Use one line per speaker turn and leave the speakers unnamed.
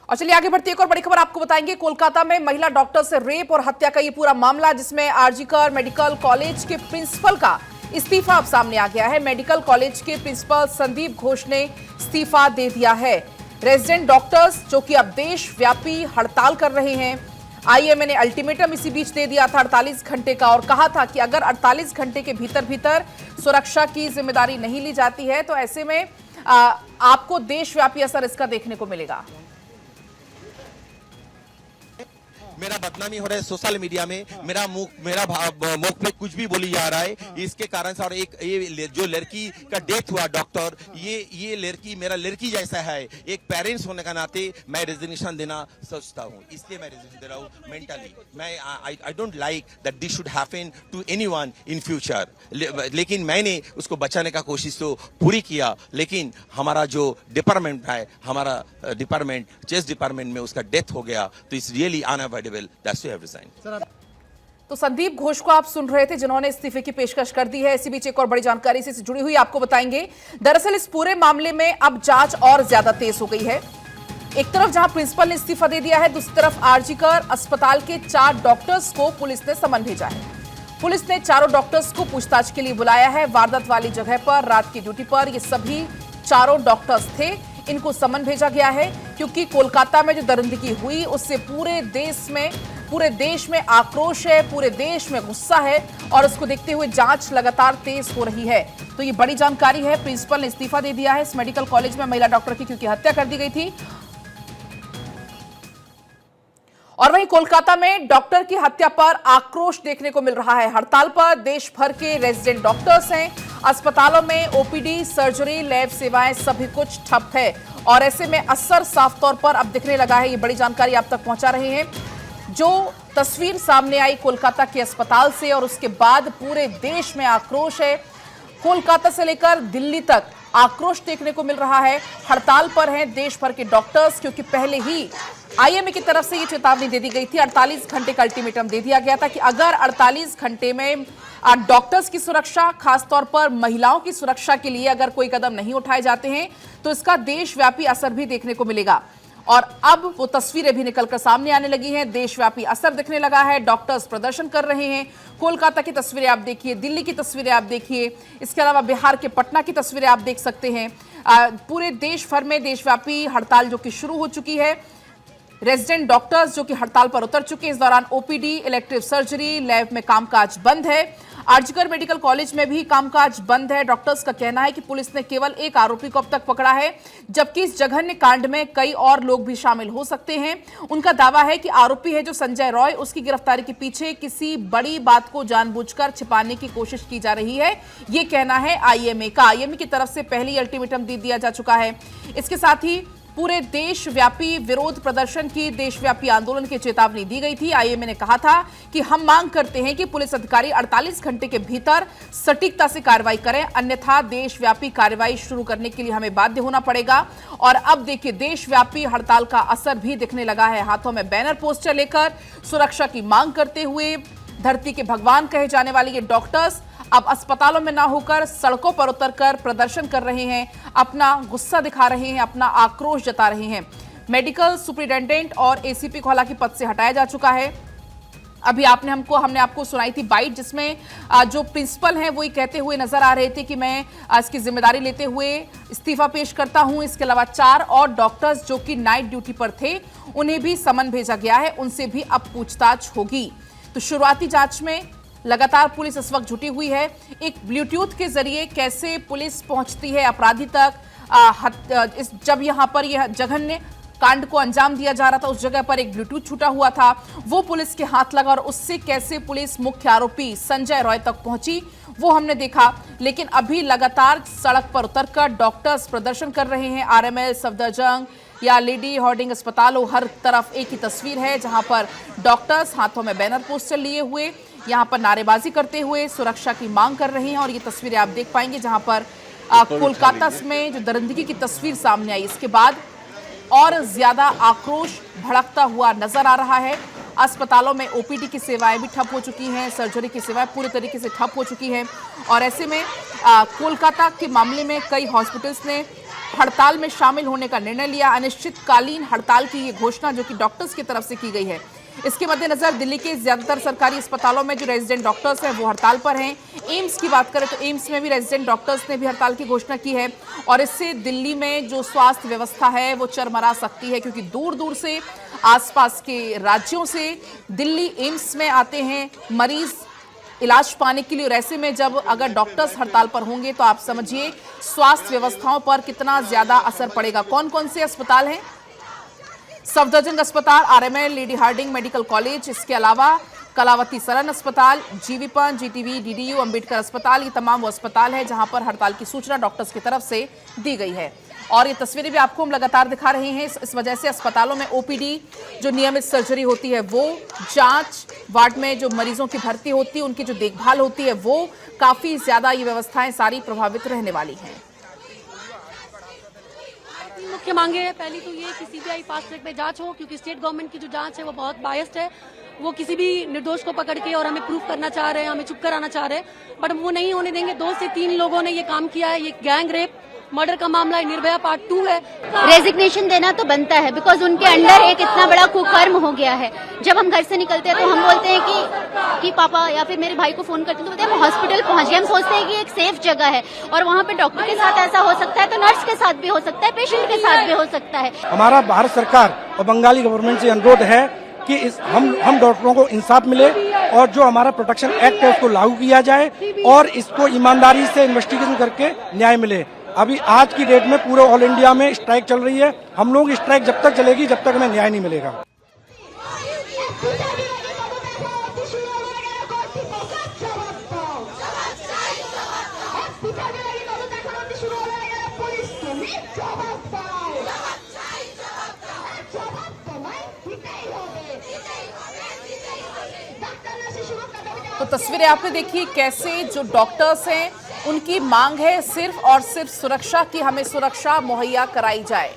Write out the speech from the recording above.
और चलिए आगे बढ़ती है, एक और बड़ी खबर आपको बताएंगे। कोलकाता में महिला डॉक्टर से रेप और हत्या का ये पूरा मामला, जिसमें आरजीकर मेडिकल कॉलेज के प्रिंसिपल का इस्तीफा अब सामने आ गया है। मेडिकल कॉलेज के प्रिंसिपल संदीप घोष ने इस्तीफा दे दिया है। रेजिडेंट डॉक्टर्स जो कि अब देशव्यापी हड़ताल कर रहे हैं, आईएमए ने अल्टीमेटम इसी बीच दे दिया था 48 घंटे का, और कहा था कि अगर 48 घंटे के भीतर सुरक्षा की जिम्मेदारी नहीं ली जाती है तो ऐसे में आपको देशव्यापी असर इसका देखने को मिलेगा।
मेरा बदनामी हो रहा है सोशल मीडिया में, मेरा मुख पे कुछ भी बोली जा रहा है इसके कारण से। और एक ये जो लड़की का डेथ हुआ डॉक्टर, ये लड़की मेरा लड़की जैसा है। एक पेरेंट्स होने का नाते मैं रेजिग्नेशन देना सोचता हूँ, इसलिए मैं रेजिग्नेशन दे रहा हूँ। मेंटली मैं I don't like that this should happen to anyone in future. लेकिन मैंने उसको बचाने का कोशिश तो पूरी किया, लेकिन हमारा जो डिपार्टमेंट है, हमारा डिपार्टमेंट चेस्ट डिपार्टमेंट में उसका डेथ हो गया, तो it's really unavoidable. That's why I've resigned.
तो संदीप घोष को आप सुन रहे थे, जिन्होंने इस्तीफे की पेशकश कर दी है। इसी बीच एक और बड़ी जानकारी से जुड़ी हुई आपको बताएंगे। दरअसल इस पूरे मामले में अब जांच और ज्यादा तेज हो गई है। एक तरफ जहां प्रिंसिपल ने इस्तीफा दे दिया है, दूसरी तरफ आरजीकर अस्पताल के 4 डॉक्टर्स को पुलिस ने समन भेजा है। पुलिस ने चारों डॉक्टर्स को पूछताछ के लिए बुलाया है। वारदात वाली जगह पर रात की ड्यूटी पर ये सभी चारों डॉक्टर्स थे। इनको समन भेजा गया है क्योंकि कोलकाता में जो दरिंदगी हुई उससे पूरे देश में आक्रोश है, पूरे देश में गुस्सा है, और उसको देखते हुए जांच लगातार तेज हो रही है। तो ये बड़ी जानकारी है। प्रिंसिपल ने इस्तीफा दे दिया है इस मेडिकल कॉलेज में महिला डॉक्टर की, क्योंकि हत्या कर दी गई थी। और वहीं कोलकाता में डॉक्टर की हत्या पर आक्रोश देखने को मिल रहा है। हड़ताल पर देश भर के रेजिडेंट डॉक्टर्स हैं। अस्पतालों में ओपीडी, सर्जरी, लैब सेवाएं सभी कुछ ठप है, और ऐसे में असर साफ तौर पर अब दिखने लगा है। ये बड़ी जानकारी आप तक पहुंचा रहे हैं। जो तस्वीर सामने आई कोलकाता के अस्पताल से, और उसके बाद पूरे देश में आक्रोश है। कोलकाता से लेकर दिल्ली तक आक्रोश देखने को मिल रहा है। हड़ताल पर हैं देश भर के डॉक्टर्स, क्योंकि पहले ही आईएमए की तरफ से ये चेतावनी दे दी गई थी। 48 घंटे का अल्टीमेटम दे दिया गया था कि अगर 48 घंटे में डॉक्टर्स की सुरक्षा, खासतौर पर महिलाओं की सुरक्षा के लिए अगर कोई कदम नहीं उठाए जाते हैं तो इसका देशव्यापी असर भी देखने को मिलेगा। और अब वो तस्वीरें भी निकलकर सामने आने लगी हैं। देशव्यापी असर दिखने लगा है। डॉक्टर्स प्रदर्शन कर रहे हैं। कोलकाता की तस्वीरें आप देखिए, दिल्ली की तस्वीरें आप देखिए, इसके अलावा बिहार के पटना की तस्वीरें आप देख सकते हैं। पूरे देश भर में देशव्यापी हड़ताल जो कि शुरू हो चुकी है। रेजिडेंट डॉक्टर्स जो कि हड़ताल पर उतर चुके हैं। इस दौरान ओपीडी, इलेक्टिव सर्जरी, लैब में कामकाज बंद है। आरजीकर मेडिकल कॉलेज में भी कामकाज बंद है। डॉक्टर्स का कहना है कि पुलिस ने केवल एक आरोपी को अब तक पकड़ा है, जबकि इस जघन्य कांड में कई और लोग भी शामिल हो सकते हैं। उनका दावा है कि आरोपी है जो संजय रॉय, उसकी गिरफ्तारी के पीछे किसी बड़ी बात को जानबूझकर छिपाने की कोशिश की जा रही है। ये कहना है आईएमए का। आईएमए की तरफ से पहले ही अल्टीमेटम दे दिया जा चुका है। इसके साथ ही पूरे देशव्यापी विरोध प्रदर्शन की, देशव्यापी आंदोलन की चेतावनी दी गई थी। आईएमए ने कहा था कि हम मांग करते हैं कि पुलिस अधिकारी 48 घंटे के भीतर सटीकता से कार्रवाई करें, अन्यथा देशव्यापी कार्रवाई शुरू करने के लिए हमें बाध्य होना पड़ेगा। और अब देखिए, देशव्यापी हड़ताल का असर भी दिखने लगा है। हाथों में बैनर पोस्टर लेकर सुरक्षा की मांग करते हुए धरती के भगवान कहे जाने वाले ये डॉक्टर्स अब अस्पतालों में ना होकर सड़कों पर उतरकर प्रदर्शन कर रहे हैं, अपना गुस्सा दिखा रहे हैं, अपना आक्रोश जता रहे हैं। मेडिकल सुपरिटेंडेंट और एसीपी को हालांकि पद से हटाया जा चुका है। अभी हमने आपको सुनाई थी बाइट, जिसमें जो प्रिंसिपल हैं वो ये कहते हुए नजर आ रहे थे कि मैं इसकी जिम्मेदारी लेते हुए इस्तीफा पेश करता हूं। इसके अलावा 4 और डॉक्टर्स जो कि नाइट ड्यूटी पर थे, उन्हें भी समन भेजा गया है। उनसे भी अब पूछताछ होगी। तो शुरुआती जांच में लगातार पुलिस इस वक्त जुटी हुई है। एक ब्लूटूथ के जरिए कैसे पुलिस पहुंचती है अपराधी तक। जब यहां पर यह जघन्य कांड को अंजाम दिया जा रहा था, उस जगह पर एक ब्लूटूथ छूटा हुआ था, वो पुलिस के हाथ लगा, और उससे कैसे पुलिस मुख्य आरोपी संजय रॉय तक पहुंची वो हमने देखा। लेकिन अभी लगातार सड़क पर उतरकर डॉक्टर्स प्रदर्शन कर रहे हैं। आरएमएल, सफदरजंग या लेडी हार्डिंग अस्पताल हो, हर तरफ एक ही तस्वीर है, जहां पर डॉक्टर्स हाथों में बैनर पोस्टर लिए हुए यहां पर नारेबाजी करते हुए सुरक्षा की मांग कर रही हैं। और ये तस्वीरें आप देख पाएंगे जहां पर कोलकाता में जो दरिंदगी की तस्वीर सामने आई, इसके बाद और ज्यादा आक्रोश भड़कता हुआ नजर आ रहा है। अस्पतालों में ओपीडी की सेवाएं भी ठप हो चुकी हैं, सर्जरी की सेवाएं पूरी तरीके से ठप हो चुकी हैं। और ऐसे में कोलकाता के मामले में कई हॉस्पिटल्स ने हड़ताल में शामिल होने का निर्णय लिया। अनिश्चितकालीन हड़ताल की ये घोषणा जो कि डॉक्टर्स की तरफ से की गई है, इसके मद्देनजर दिल्ली के ज्यादातर सरकारी अस्पतालों में जो रेजिडेंट डॉक्टर्स हैं वो हड़ताल पर हैं। एम्स की बात करें तो एम्स में भी रेजिडेंट डॉक्टर्स ने भी हड़ताल की घोषणा की है और इससे दिल्ली में जो स्वास्थ्य व्यवस्था है वो चरमरा सकती है, क्योंकि दूर दूर से आसपास के राज्यों से दिल्ली एम्स में आते हैं मरीज इलाज पाने के लिए। और ऐसे में जब अगर डॉक्टर्स हड़ताल पर होंगे तो आप समझिए स्वास्थ्य व्यवस्थाओं पर कितना ज्यादा असर पड़ेगा। कौन कौन से अस्पताल हैं? सफदरजंग अस्पताल, RML, Lady Hardinge Medical College, इसके अलावा कलावती सरन अस्पताल, जीवीपन, जीटीवी, डीडीयू, अंबेडकर अस्पताल, ये तमाम वो अस्पताल है जहां पर हड़ताल की सूचना डॉक्टर्स की तरफ से दी गई है। और ये तस्वीरें भी आपको हम लगातार दिखा रहे हैं। इस वजह से अस्पतालों में ओपीडी जो नियमित सर्जरी होती है वो, जांच वार्ड में जो मरीजों की भर्ती होती है उनकी जो देखभाल होती है वो, काफी ज्यादा ये व्यवस्थाएं सारी प्रभावित रहने वाली हैं।
मुख्य मांगे है, पहली तो ये कि सीबीआई फास्ट ट्रैक पे जांच हो, क्योंकि स्टेट गवर्नमेंट की जो जांच है वो बहुत बायस्ड है। वो किसी भी निर्दोष को पकड़ के और हमें प्रूफ करना चाह रहे हैं, हमें चुप कराना चाह रहे हैं, बट वो नहीं होने देंगे। 2 से 3 लोगों ने ये काम किया है। ये गैंग रेप मर्डर का मामला है, निर्भया पार्ट 2 है।
रेजिग्नेशन देना तो बनता है, बिकॉज उनके अंडर एक इतना बड़ा कुकर्म हो गया है। जब हम घर से निकलते हैं तो हम बोलते हैं कि पापा या फिर मेरे भाई को फोन करते हैं तो बोलते हैं हम हॉस्पिटल पहुंच गए। हम सोचते हैं कि एक सेफ जगह है और वहाँ पे डॉक्टर के साथ ऐसा हो सकता है तो नर्स के साथ भी हो सकता है, पेशेंट के साथ भी हो सकता है।
हमारा भारत सरकार और बंगाली गवर्नमेंट से अनुरोध है कि हम डॉक्टरों को इंसाफ मिले और जो हमारा प्रोटेक्शन एक्ट है उसको लागू किया जाए और इसको ईमानदारी से इन्वेस्टिगेशन करके न्याय मिले। अभी आज की डेट में पूरे ऑल इंडिया में स्ट्राइक चल रही है। हम लोग स्ट्राइक जब तक चलेगी जब तक हमें न्याय नहीं मिलेगा।
तो तस्वीरें आपने देखी कैसे जो डॉक्टर्स हैं उनकी मांग है सिर्फ और सिर्फ सुरक्षा की, हमें सुरक्षा मुहैया कराई जाए।